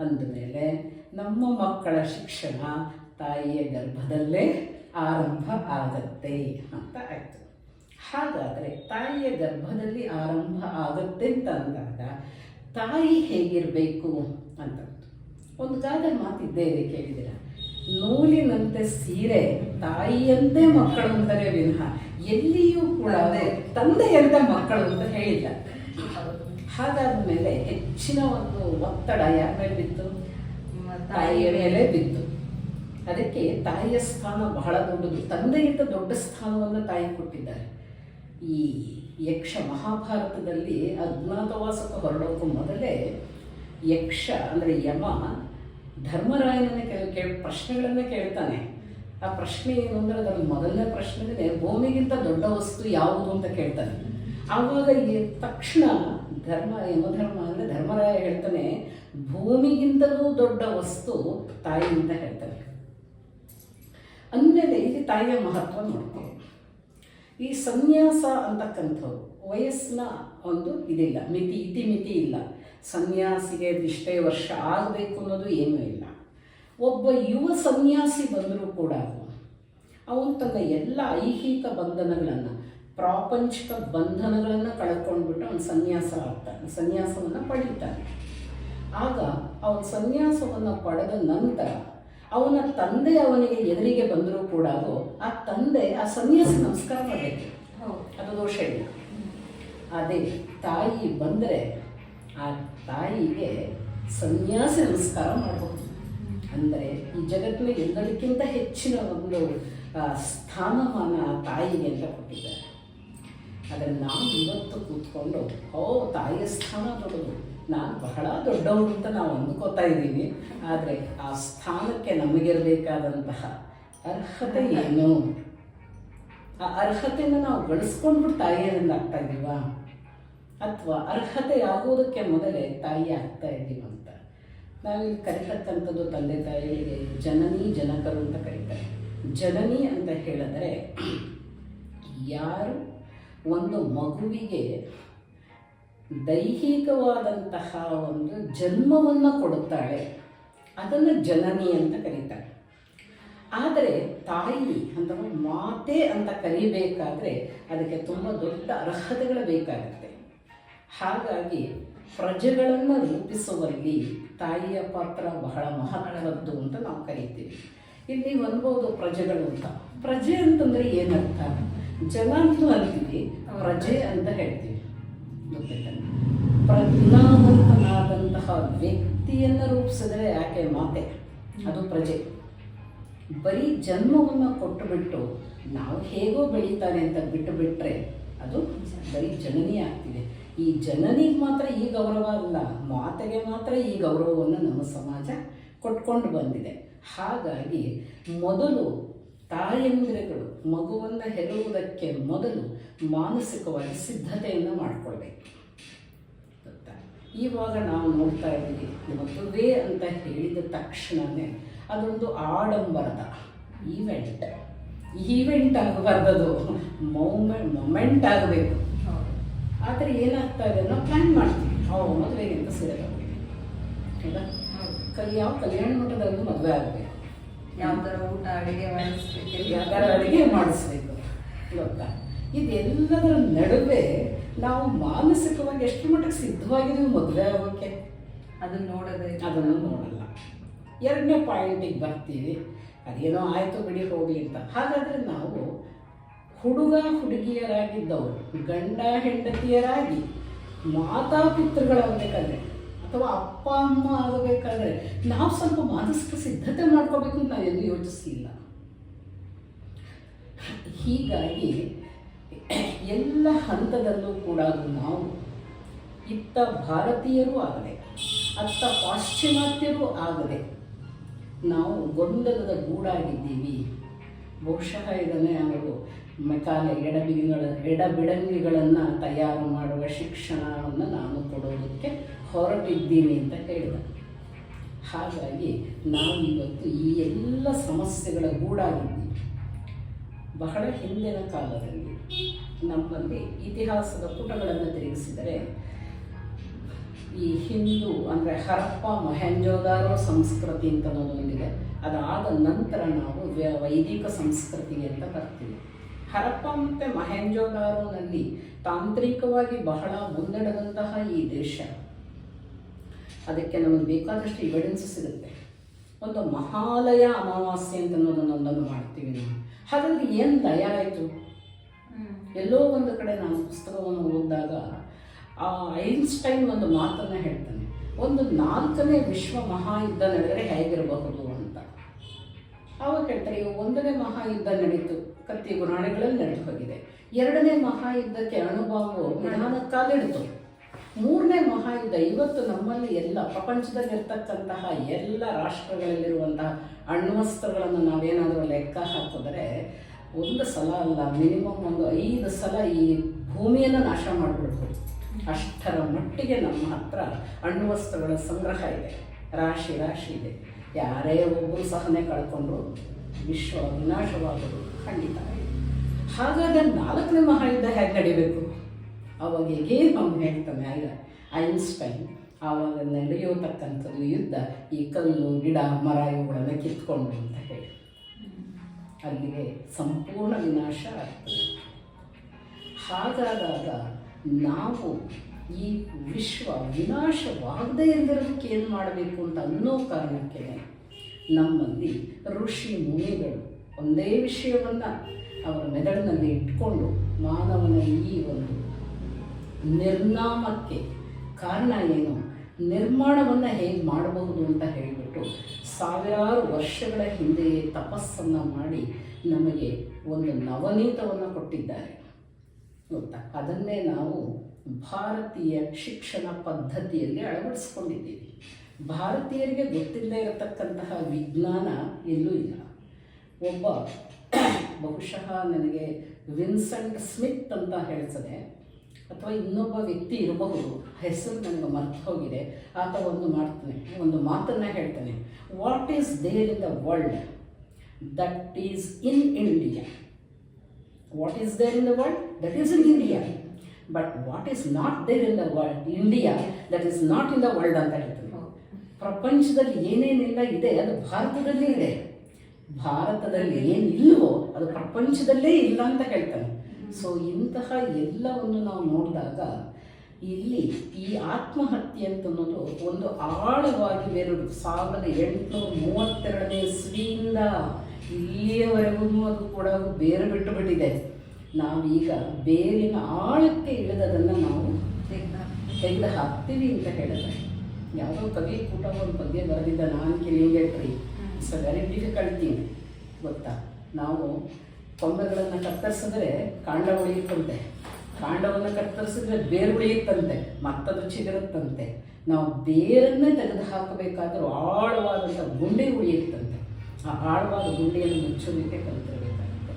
ಅಂದಮೇಲೆ ನಮ್ಮ ಮಕ್ಕಳ ಶಿಕ್ಷಣ ತಾಯಿಯ ಗರ್ಭದಲ್ಲೇ ಆರಂಭ ಆಗತ್ತೆ ಅಂತ ಆಯಿತು. ಹಾಗಾದರೆ ತಾಯಿಯ ಗರ್ಭದಲ್ಲಿ ಆರಂಭ ಆಗತ್ತೆ ಅಂತ ಅಂದಾಗ ತಾಯಿ ಹೇಗಿರಬೇಕು ಅಂತ ಒಂದು ಗಾದೆ ಮಾತಿದ್ದೇ ಇದೆ, ಕೇಳಿದಿರ? ನೂಲಿನಂತೆ ಸೀರೆ ತಾಯಿಯಂತೆ ಮಕ್ಕಳು ಅಂತಾರೆ ವಿನಃ ಎಲ್ಲಿಯೂ ಕೂಡ ತಂದೆಯಂತೆ ಮಕ್ಕಳು ಅಂತ ಹೇಳಿಲ್ಲ. ಹಾಗಾದ ಮೇಲೆ ಹೆಚ್ಚಿನ ಒಂದು ಒತ್ತಡ ಯಾರ ಮೇಲೆ ಬಿತ್ತು? ತಾಯಿಯ ಮೇಲೆ ಬಿತ್ತು. ಅದಕ್ಕೆ ತಾಯಿಯ ಸ್ಥಾನ ಬಹಳ ದೊಡ್ಡದು. ತಂದೆಗಿಂತ ದೊಡ್ಡ ಸ್ಥಾನವನ್ನು ತಾಯಿ ಕೊಟ್ಟಿದ್ದಾರೆ. ಈ ಯಕ್ಷ ಮಹಾಭಾರತದಲ್ಲಿ ಅಜ್ಞಾತವಾಸಕ್ಕೆ ಹೊರಡೋಕ್ಕೂ ಮೊದಲೇ ಯಕ್ಷ ಅಂದರೆ ಯಮ ಧರ್ಮರಾಯನನ್ನೇ ಪ್ರಶ್ನೆಗಳನ್ನೇ ಕೇಳ್ತಾನೆ. ಆ ಪ್ರಶ್ನೆ ಏನು ಅಂದರೆ ಅದರಲ್ಲಿ ಮೊದಲನೇ ಪ್ರಶ್ನೆನೇ ಭೂಮಿಗಿಂತ ದೊಡ್ಡ ವಸ್ತು ಯಾವುದು ಅಂತ ಕೇಳ್ತಾನೆ. ಆವಾಗ ಈ ತಕ್ಷಣ ಯಮಧರ್ಮ ಅಂದರೆ ಧರ್ಮರಾಯ ಹೇಳ್ತಾನೆ, ಭೂಮಿಗಿಂತಲೂ ದೊಡ್ಡ ವಸ್ತು ತಾಯಿ ಅಂತ ಹೇಳ್ತಾನೆ. ಅಂದಮೇಲೆ ಇಲ್ಲಿ ತಾಯಿಯ ಮಹತ್ವ ನೋಡ್ತೀವಿ. ಈ ಸನ್ಯಾಸ ಅಂತಕ್ಕಂಥವ್ರು ವಯಸ್ಸಿನ ಒಂದು ಇದಿಲ್ಲ, ಇತಿಮಿತಿ ಇಲ್ಲ. ಸನ್ಯಾಸಿಗೆ ಇಷ್ಟೇ ವರ್ಷ ಆಗಬೇಕು ಅನ್ನೋದು ಏನೂ ಇಲ್ಲ. ಒಬ್ಬ ಯುವ ಸನ್ಯಾಸಿ ಬಂದರೂ ಕೂಡ ಅವನು ತನ್ನ ಎಲ್ಲ ಐಹಿಕ ಬಂಧನಗಳನ್ನು, ಪ್ರಾಪಂಚಿಕ ಬಂಧನಗಳನ್ನು ಕಳ್ಕೊಂಡ್ಬಿಟ್ಟು ಅವನು ಸನ್ಯಾಸ ಆಗ್ತಾನೆ, ಸನ್ಯಾಸವನ್ನು ಪಡೀತಾನೆ. ಆಗ ಅವನ ಸನ್ಯಾಸವನ್ನು ಪಡೆದ ನಂತರ ಅವನ ತಂದೆ ಅವನಿಗೆ ಎದುರಿಗೆ ಬಂದರೂ ಕೂಡ ಆ ತಂದೆ ಆ ಸನ್ಯಾಸ ನಮಸ್ಕಾರ ಮಾಡಬೇಕು, ಅದು ದೋಷ ಇಲ್ಲ. ಅದೇ ತಾಯಿ ಬಂದರೆ ಆ ತಾಯಿಗೆ ಸನ್ಯಾಸಿ ನಮಸ್ಕಾರ ಮಾಡಬಹುದು. ಅಂದರೆ ಈ ಜಗತ್ತಿನ ಎಲ್ಲದಕ್ಕಿಂತ ಹೆಚ್ಚಿನ ಒಂದು ಸ್ಥಾನಮಾನ ತಾಯಿಗೆ ಅಂತ ಕೊಟ್ಟಿದ್ದಾರೆ. ಅದನ್ನು ನಾವು ಇವತ್ತು ಕೂತ್ಕೊಂಡು ತಾಯಿಯ ಸ್ಥಾನ ದೊಡ್ಡದು, ನಾನು ಬಹಳ ದೊಡ್ಡವರು ಅಂತ ನಾವು ಅಂದ್ಕೋತಾ ಇದ್ದೀವಿ. ಆದರೆ ಆ ಸ್ಥಾನಕ್ಕೆ ನಮಗಿರಬೇಕಾದಂತಹ ಅರ್ಹತೆ ಏನು, ಆ ಅರ್ಹತೆಯನ್ನು ನಾವು ಗಳಿಸ್ಕೊಂಡು ತಾಯಿಯಿಂದ ಆಗ್ತಾ ಇದ್ದೀವ, ಅಥವಾ ಅರ್ಹತೆ ಆಗೋದಕ್ಕೆ ಮೊದಲೇ ತಾಯಿ ಆಗ್ತಾ ಇದ್ದೀವ ಅಂತ. ನಾವಿಲ್ಲಿ ಕರಿತಕ್ಕಂಥದ್ದು ತಂದೆ ತಾಯಿಗಳಿಗೆ ಜನನಿ ಜನಕರು ಅಂತ ಕರೀತಾರೆ. ಜನನಿ ಅಂತ ಹೇಳಿದ್ರೆ ಯಾರು ಒಂದು ಮಗುವಿಗೆ ದೈಹಿಕವಾದಂತಹ ಒಂದು ಜನ್ಮವನ್ನು ಕೊಡುತ್ತಾಳೆ ಅದನ್ನು ಜನನಿ ಅಂತ ಕರೀತಾರೆ. ಆದರೆ ತಾಯಿ ಅಥವಾ ಮಾತೆ ಅಂತ ಕರೀಬೇಕಾದ್ರೆ ಅದಕ್ಕೆ ತುಂಬ ದೊಡ್ಡ ಅರ್ಹತೆಗಳು ಬೇಕಾಗುತ್ತೆ. ಹಾಗಾಗಿ ಪ್ರಜೆಗಳನ್ನು ರೂಪಿಸುವಲ್ಲಿ ತಾಯಿಯ ಪಾತ್ರ ಬಹಳ ಮಹತ್ವದ್ದು ಅಂತ ನಾವು ಕರಿತೀವಿ. ಇಲ್ಲಿ ಅನ್ಬೋದು ಪ್ರಜೆಗಳು ಅಂತ. ಪ್ರಜೆ ಅಂತಂದರೆ ಏನರ್ಥ? ಜನ ಅಂತೂ ಅಂತೀವಿ, ಪ್ರಜೆ ಅಂತ ಹೇಳ್ತೀವಿ. ಗೊತ್ತಾಯ್ತಾ? ಪ್ರಜ್ಞಾವಂತನಾದಂತಹ ವ್ಯಕ್ತಿಯನ್ನು ರೂಪಿಸಿದ್ರೆ ಯಾಕೆ ಮಾತೆ, ಅದು ಪ್ರಜೆ. ಬರೀ ಜನ್ಮವನ್ನು ಕೊಟ್ಟುಬಿಟ್ಟು ನಾವು ಹೇಗೋ ಬೆಳೀತಾನೆ ಅಂತ ಬಿಟ್ಟುಬಿಟ್ರೆ ಅದು ಬರೀ ಜನನಿ ಆಗ್ತಿದೆ. ಈ ಜನನಿಗೆ ಮಾತ್ರ ಈ ಗೌರವ ಅಲ್ಲ, ಮಾತೆಗೆ ಮಾತ್ರ ಈ ಗೌರವವನ್ನು ನಮ್ಮ ಸಮಾಜ ಕೊಟ್ಕೊಂಡು ಬಂದಿದೆ. ಹಾಗಾಗಿ ಮೊದಲು ತಾಯಂದಿರುಗಳು ಮಗುವನ್ನು ಹೆರುವುದಕ್ಕೆ ಮೊದಲು ಮಾನಸಿಕವಾಗಿ ಸಿದ್ಧತೆಯನ್ನು ಮಾಡಿಕೊಳ್ಬೇಕು. ಗೊತ್ತಾ? ಇವಾಗ ನಾವು ನೋಡ್ತಾ ಇದ್ದೀವಿ, ಮದುವೆ ಅಂತ ಹೇಳಿದ ತಕ್ಷಣವೇ ಅದೊಂದು ಆಡಂಬರದ ಈವೆಂಟ್ ಆಗಬಾರ್ದದು, ಮೊಮೆಂಟ್ ಆಗಬೇಕು. ಆದರೆ ಏನಾಗ್ತಾ ಇದೆ, ನಾವು ಪ್ಲ್ಯಾನ್ ಮಾಡ್ತೀವಿ, ಮದುವೆಗೆ ಅಂತ ಸೀರೆ ತಗೋಬೇಕು, ಹೌದಾ? ಯಾವ ಕಲ್ಯಾಣ ಮಠದಲ್ಲಿ ಮದುವೆ ಆಗಬೇಕು, ಯಾವ ಥರ ಊಟ ಅಡುಗೆ ಮಾಡಿಸ್ಬೇಕು, ಯಾವ ಥರ ಅಡುಗೆ ಮಾಡಿಸ್ಬೇಕು, ಗೊತ್ತಾ? ಇದೆಲ್ಲದರ ನಡುವೆ ನಾವು ಮಾನಸಿಕವಾಗಿ ಎಷ್ಟು ಮಟ್ಟಿಗೆ ಸಿದ್ಧವಾಗಿದ್ದೀವಿ ಮದುವೆ ಆಗೋಕ್ಕೆ ಅದನ್ನು ನೋಡಲ್ಲ. ಎರಡನೇ ಪಾಯಿಂಟಿಗೆ ಬರ್ತೀವಿ, ಅದೇನೋ ಆಯಿತು ಬಿಡಿ ಹೋಗಲಿ ಅಂತ. ಹಾಗಾದರೆ ನಾವು ಹುಡುಗ ಹುಡುಗಿಯರಾಗಿದ್ದವರು ಗಂಡ ಹೆಂಡತಿಯರಾಗಿ ಮಾತಾಪಿತೃಗಳಾಗಬೇಕಾದ್ರೆ ಅಥವಾ ಅಪ್ಪ ಅಮ್ಮ ಆಗಬೇಕಾದ್ರೆ ನಾವು ಸ್ವಲ್ಪ ಮಾನಸಿಕ ಸಿದ್ಧತೆ ಮಾಡ್ಕೋಬೇಕು ಅಂತ ನಾವು ಎಲ್ಲೂ ಯೋಚಿಸಲಿಲ್ಲ. ಹೀಗಾಗಿ ಎಲ್ಲ ಹಂತದಲ್ಲೂ ಕೂಡ ನಾವು ಇತ್ತ ಭಾರತೀಯರೂ ಆಗದೆ ಅತ್ತ ಪಾಶ್ಚಿಮಾತ್ಯರೂ ಆಗದೆ ನಾವು ಗೊಂದಲದ ಗೂಡಾಗಿದ್ದೀವಿ. ಬಹುಶಃ ಇದನ್ನೇ ಅವರು ಮೆಕಾಲೆ ಎಡಬಿಡಂಗಿಗಳನ್ನು ತಯಾರು ಮಾಡುವ ಶಿಕ್ಷಣವನ್ನು ನಾನು ಕೊಡೋದಕ್ಕೆ ಹೊರಟಿದ್ದೀನಿ ಅಂತ ಹೇಳಿದ. ಹಾಗಾಗಿ ನಾವು ಇವತ್ತು ಈ ಎಲ್ಲ ಸಮಸ್ಯೆಗಳ ಗೂಡಾಗಿದ್ದೀವಿ. ಬಹಳ ಹಿಂದಿನ ಕಾಲದಲ್ಲಿ ನಮ್ಮಲ್ಲಿ ಇತಿಹಾಸದ ಪುಟಗಳನ್ನು ತಿರುಗಿಸಿದರೆ ಈ ಹಿಂದೂ ಅಂದರೆ ಹರಪ್ಪ ಮೊಹೆಂಜೋದಾರೋ ಸಂಸ್ಕೃತಿ ಅಂತ ಒಂದಿದೆ. ಅದಾದ ನಂತರ ನಾವು ವೈದಿಕ ಸಂಸ್ಕೃತಿ ಅಂತ ಬರ್ತೀವಿ. ಹರಪ್ಪ ಮತ್ತು ಮೊಹೆಂಜೋದಾರೋನಲ್ಲಿ ತಾಂತ್ರಿಕವಾಗಿ ಬಹಳ ಮುನ್ನಡೆದಂತಹ ಈ ದೇಶ, ಅದಕ್ಕೆ ನಮಗೆ ಬೇಕಾದಷ್ಟು ಎವಿಡೆನ್ಸ್ ಸಿಗುತ್ತೆ. ಒಂದು ಮಹಾಲಯ ಅಮಾವಾಸ್ಯೆ ಅಂತ ಒಂದನ್ನು ಮಾಡ್ತೀವಿ ನಾವು. ಹಾಗಾದರೆ ಏನು ಲಯ ಆಯಿತು? ಎಲ್ಲೋ ಒಂದು ಕಡೆ ನಾನು ಪುಸ್ತಕವನ್ನು ಓದಿದಾಗ ಐನ್ಸ್ಟೈನ್ ಒಂದು ಮಾತನ್ನು ಹೇಳ್ತಾನೆ, ಒಂದು 4ನೇ ವಿಶ್ವ ಮಹಾಯುದ್ಧ ನಡೆದರೆ ಹೇಗಿರಬಹುದು ಅಂತ. ಆವಾಗ ಹೇಳ್ತಾರೆ, ಈಗ 1ನೇ ಮಹಾಯುದ್ಧ ನಡೀತು, ಕತ್ತಿ ಗುರಾಣಿಗಳಲ್ಲಿ ನಡೆದು ಹೋಗಿದೆ. 2ನೇ ಮಹಾಯುದ್ಧಕ್ಕೆ ಅಣುಬಾಂಬು ನಿಧಾನಕ್ಕಾಲಿಡ್ತು. 3ನೇ ಮಹಾಯುದ್ಧ ಇವತ್ತು ನಮ್ಮಲ್ಲಿ ಎಲ್ಲ ಪ್ರಪಂಚದಲ್ಲಿರ್ತಕ್ಕಂತಹ ಎಲ್ಲ ರಾಷ್ಟ್ರಗಳಲ್ಲಿರುವಂತಹ ಅಣ್ವಸ್ತ್ರಗಳನ್ನು ನಾವೇನಾದರೂ ಲೆಕ್ಕ ಹಾಕಿದ್ರೆ ಒಂದು ಸಲ ಅಲ್ಲ, ಮಿನಿಮಮ್ ಒಂದು 5 ಸಲ ಈ ಭೂಮಿಯನ್ನು ನಾಶ ಮಾಡಿಬಿಡ್ಬೋದು. ಅಷ್ಟರ ಮಟ್ಟಿಗೆ ನಮ್ಮ ಹತ್ರ ಅಣ್ವಸ್ತ್ರಗಳ ಸಂಗ್ರಹ ಇದೆ, ರಾಶಿ ಇದೆ. ಯಾರೇ ಒಬ್ಬರು ಸಹನೆ ಕಳ್ಕೊಂಡ್ರು ವಿಶ್ವ ವಿನಾಶವಾಗೋದು ಖಂಡಿತ. ಹಾಗಾದರೆ 4ನೇ ಮಹಾಯುದ್ಧ ಹೇಗೆ ನಡಿಬೇಕು? ಆವಾಗ ಹೇಗೆ ನಾವು ಹೇಳ್ತಾನೆ ಆಗ ಐನ್ಸ್ಟೈನ್, ಆವಾಗ ನಡೆಯೋತಕ್ಕಂಥದ್ದು ಯುದ್ಧ ಈ ಕಲ್ಲು ಗಿಡ ಮರ ಇವುಗಳನ್ನು ಕಿತ್ಕೊಂಡು ಅಂತ ಹೇಳಿ ಅಲ್ಲಿಗೆ ಸಂಪೂರ್ಣ ವಿನಾಶ ಆಗ್ತದೆ. ಹಾಗಾದಾಗ ನಾವು ಈ ವಿಶ್ವ ವಿನಾಶವಾಗದೇ ಇರೋದಕ್ಕೆ ಏನು ಮಾಡಬೇಕು ಅಂತ ಅನ್ನೋ ಕಾರಣಕ್ಕೆ ನಮ್ಮಲ್ಲಿ ಋಷಿ ಮುನಿಗಳು ಒಂದೇ ವಿಷಯವನ್ನು ಅವರ ಮೆದುಳಿನಲ್ಲಿ ಇಟ್ಕೊಂಡು ಮಾನವನ ಈ ಒಂದು ನಿರ್ನಾಮಕ್ಕೆ ಕಾರಣ ಏನು, ನಿರ್ಮಾಣವನ್ನು ಹೇಗೆ ಮಾಡಬಹುದು ಅಂತ ಹೇಳಿಬಿಟ್ಟು ಸಾವಿರಾರು ವರ್ಷಗಳ ಹಿಂದೆಯೇ ತಪಸ್ಸನ್ನು ಮಾಡಿ ನಮಗೆ ಒಂದು ನವನೀತವನ್ನು ಕೊಟ್ಟಿದ್ದಾರೆ ಗೊತ್ತಾ. ಅದನ್ನೇ ನಾವು ಭಾರತೀಯ ಶಿಕ್ಷಣ ಪದ್ಧತಿಯಲ್ಲಿ ಅಳವಡಿಸ್ಕೊಂಡಿದ್ದೀವಿ. ಭಾರತೀಯರಿಗೆ ಗೊತ್ತಿಲ್ಲದೆ ಇರತಕ್ಕಂತಹ ವಿಜ್ಞಾನ ಎಲ್ಲೂ ಇಲ್ಲ. ಒಬ್ಬ ಬಹುಶಃ ನನಗೆ ವಿನ್ಸೆಂಟ್ ಸ್ಮಿತ್ ಅಂತ ಹೇಳ್ತದೆ, ಅಥವಾ ಇನ್ನೊಬ್ಬ ವ್ಯಕ್ತಿ ಇರಬಹುದು, ಹೆಸರು ನನಗೆ ಮರ್ತು ಹೋಗಿದೆ. ಆತ ಒಂದು ಮಾತನ್ನು ಹೇಳ್ತಾನೆ, what is there in the world that is in India. What is there in the world that is in India, but what is not there in the world India that is not in the world ಅಂತ ಹೇಳ್ತಾನೆ. ಪ್ರಪಂಚದಲ್ಲಿ ಏನೇನೆಲ್ಲ ಇದೆ ಅದು ಭಾರತದಲ್ಲೇ ಇದೆ, ಭಾರತದಲ್ಲಿ ಏನಿಲ್ವೋ ಅದು ಪ್ರಪಂಚದಲ್ಲೇ ಇಲ್ಲ ಅಂತ ಹೇಳ್ತಾನೆ. ಸೊ ಇಂತಹ ಎಲ್ಲವನ್ನು ನಾವು ನೋಡಿದಾಗ ಇಲ್ಲಿ ಈ ಆತ್ಮಹತ್ಯೆ ಅಂತ ಅನ್ನೋದು ಒಂದು ಆಳವಾಗಿ ಬೇರೂರು 1832 ಇಸ್ವಿಯಿಂದ ಇಲ್ಲಿಯವರೆಗೂ ಅದು ಕೂಡ ಬೇರೆ ಬಿಟ್ಟುಬಿಟ್ಟಿದೆ. ನಾವೀಗ ಬೇರಿನ ಆಳಕ್ಕೆ ಇಳಿದದನ್ನು ನಾವು ತೆಗೆದು ಹಾಕ್ತೀವಿ ಅಂತ ಹೇಳಿದ್ರೆ, ಯಾವುದೋ ಕವಿ ಕೂಟ ಒಂದು ಪದ್ಯ ಬರೆದಿದ್ದ, ನಾನು ಕಿಲಿಂಗೆಟ್ರಿ, it's a very difficult thing ಗೊತ್ತಾ. ನಾವು ಕೊಂಬೆಗಳನ್ನು ಕತ್ತರಿಸಿದ್ರೆ ಕಾಂಡ ಉಳಿಯುತ್ತಂತೆ, ಕಾಂಡವನ್ನು ಕತ್ತರಿಸಿದ್ರೆ ಬೇರು ಉಳಿಯುತ್ತಂತೆ, ಮತ್ತದು ಚಿಗುರುತ್ತಂತೆ. ನಾವು ಬೇರನ್ನೇ ತೆಗೆದು ಹಾಕಬೇಕಾದರೂ ಆಳವಾದಂಥ ಗುಂಡಿ ಉಳಿಯುತ್ತಂತೆ. ಆ ಆಳವಾದ ಗುಂಡಿಯನ್ನು ಮುಚ್ಚೋದಕ್ಕೆ ಕಲಿತಿರಬೇಕಾಗುತ್ತೆ.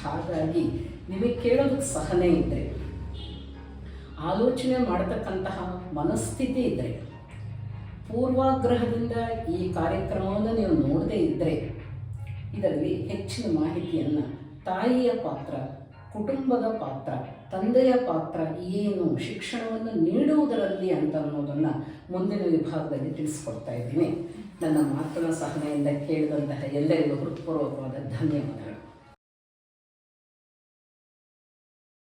ಹಾಗಾಗಿ ನಿಮಗೆ ಕೇಳೋದಕ್ಕೆ ಸಹನೆ ಇದ್ದರೆ, ಆಲೋಚನೆ ಮಾಡತಕ್ಕಂತಹ ಮನಸ್ಥಿತಿ ಇದ್ದರೆ, ಪೂರ್ವಾಗ್ರಹದಿಂದ ಈ ಕಾರ್ಯಕ್ರಮವನ್ನು ನೀವು ನೋಡದೇ ಇದ್ದರೆ, ಇದರಲ್ಲಿ ಹೆಚ್ಚಿನ ಮಾಹಿತಿಯನ್ನು ತಾಯಿಯ ಪಾತ್ರ, ಕುಟುಂಬದ ಪಾತ್ರ, ತಂದೆಯ ಪಾತ್ರ ಏನು ಶಿಕ್ಷಣವನ್ನು ನೀಡುವುದರಲ್ಲಿ ಅಂತ ಅನ್ನೋದನ್ನು ಮುಂದಿನ ವಿಭಾಗದಲ್ಲಿ ತಿಳಿಸ್ಕೊಡ್ತಾ ಇದ್ದೀನಿ. ನನ್ನ ಮಾತನ್ನ ಸಹನೆಯಿಂದ ಕೇಳಿದಂತಹ ಎಲ್ಲರಿಗೂ ಹೃತ್ಪೂರ್ವಕವಾದ ಧನ್ಯವಾದ.